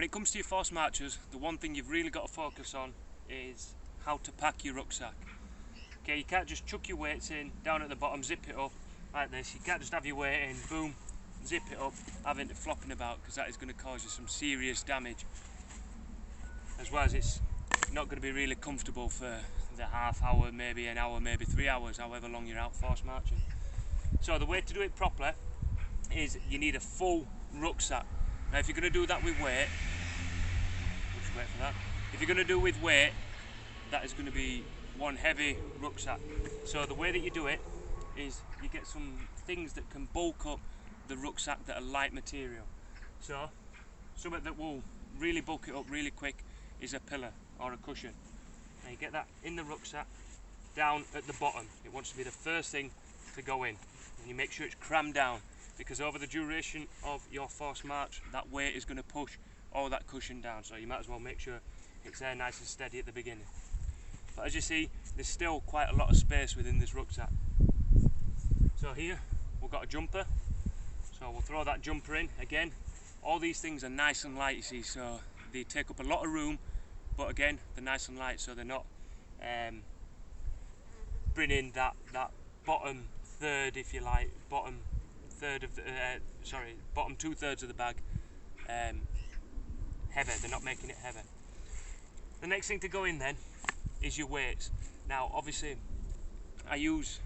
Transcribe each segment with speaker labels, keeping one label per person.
Speaker 1: When it comes to your force marchers, the one thing you've really got to focus on is how to pack your rucksack. Okay, you can't just chuck your weights in, down at the bottom, zip it up like this. You can't just have your weight in, boom, zip it up, having it flopping about, because that is going to cause you some serious damage. As well as it's not going to be really comfortable for the half hour, maybe an hour, maybe 3 hours, however long you're out force marching. So the way to do it properly is you need a full rucksack. Now if you're going to do that with weight, just wait for that. If you're going to do with weight, that is going to be one heavy rucksack. So the way that you do it is you get some things that can bulk up the rucksack that are light material. So something that will really bulk it up really quick is a pillar or a cushion. Now you get that in the rucksack, down at the bottom. It wants to be the first thing to go in, and you make sure it's crammed down, because over the duration of your force march, that weight is going to push all that cushion down, so you might as well make sure it's there nice and steady at the beginning. But as you see, there's still quite a lot of space within this rucksack. So here we've got a jumper, so we'll throw that jumper in. Again, all these things are nice and light, you see, so they take up a lot of room, but again, they're nice and light, so they're not bringing that bottom third, if you like, bottom two-thirds of the bag heavy. They're not making it heavy. The next thing to go in then is your weights. Now obviously I use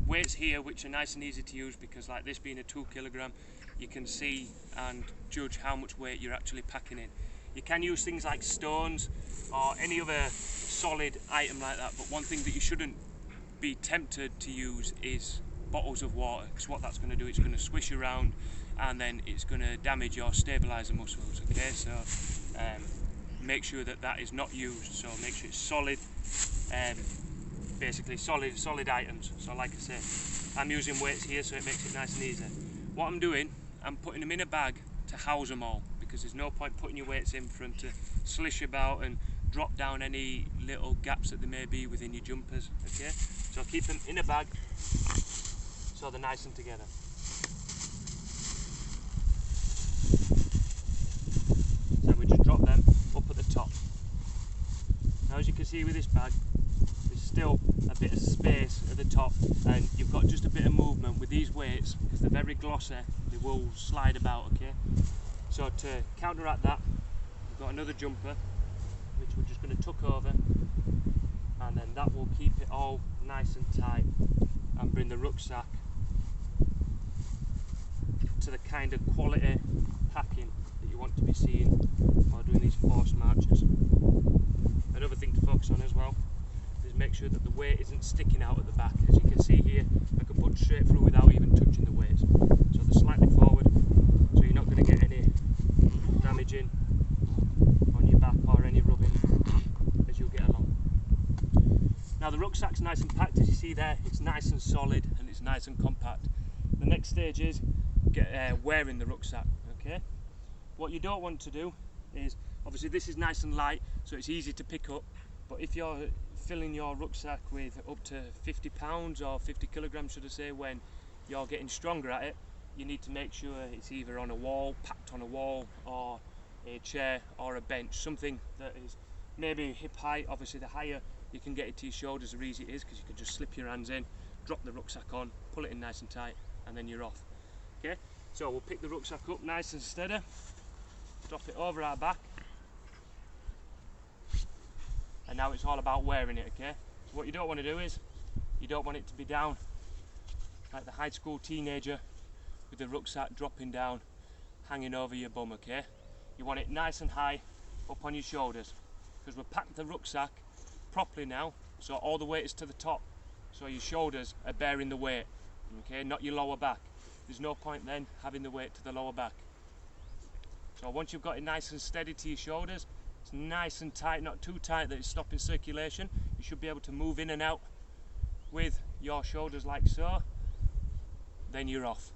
Speaker 1: weights here which are nice and easy to use, because like this being a 2 kilogram, you can see and judge how much weight you're actually packing in. You can use things like stones or any other solid item like that, but one thing that you shouldn't be tempted to use is bottles of water, because what that's going to do, it's going to swish around and then it's going to damage your stabilizer muscles. Okay, so make sure that that is not used. So make sure it's solid, basically solid items. So like I say, I'm using weights here, so it makes it nice and easy. What I'm doing, I'm putting them in a bag to house them all, because there's no point putting your weights in for them to slish about and drop down any little gaps that there may be within your jumpers. Okay, so keep them in a bag so they're nice and together. So we just drop them up at the top. Now as you can see with this bag, there's still a bit of space at the top, and you've got just a bit of movement with these weights, because they're very glossy, they will slide about. Okay, so to counteract that, we've got another jumper which we're just going to tuck over, and then that will keep it all nice and tight and bring the rucksack to the kind of quality packing that you want to be seeing while doing these force marches. Another thing to focus on as well is make sure that the weight isn't sticking out at the back. As you can see here, I can put straight through without even touching the weights. So they're slightly forward, so you're not going to get any damaging on your back or any rubbing as you get along. Now the rucksack's nice and packed, as you see there. It's nice and solid and it's nice and compact. The next stage is wearing the rucksack. Okay, what you don't want to do is, obviously this is nice and light, so it's easy to pick up, but if you're filling your rucksack with up to 50 pounds or 50 kilograms, should I say, when you're getting stronger at it, you need to make sure it's either on a wall, packed on a wall, or a chair or a bench, something that is maybe hip height. Obviously the higher you can get it to your shoulders, the easier it is, because you can just slip your hands in, drop the rucksack on, pull it in nice and tight, and then you're off. Okay, so we'll pick the rucksack up nice and steady, drop it over our back, and now it's all about wearing it. Okay, so what you don't want to do is, you don't want it to be down like the high school teenager with the rucksack dropping down, hanging over your bum. Okay, you want it nice and high up on your shoulders, because we've packed the rucksack properly now, so all the weight is to the top, so your shoulders are bearing the weight. Okay, not your lower back. There's no point then having the weight to the lower back. So once you've got it nice and steady to your shoulders, it's nice and tight, not too tight that it's stopping circulation. You should be able to move in and out with your shoulders like so. Then you're off.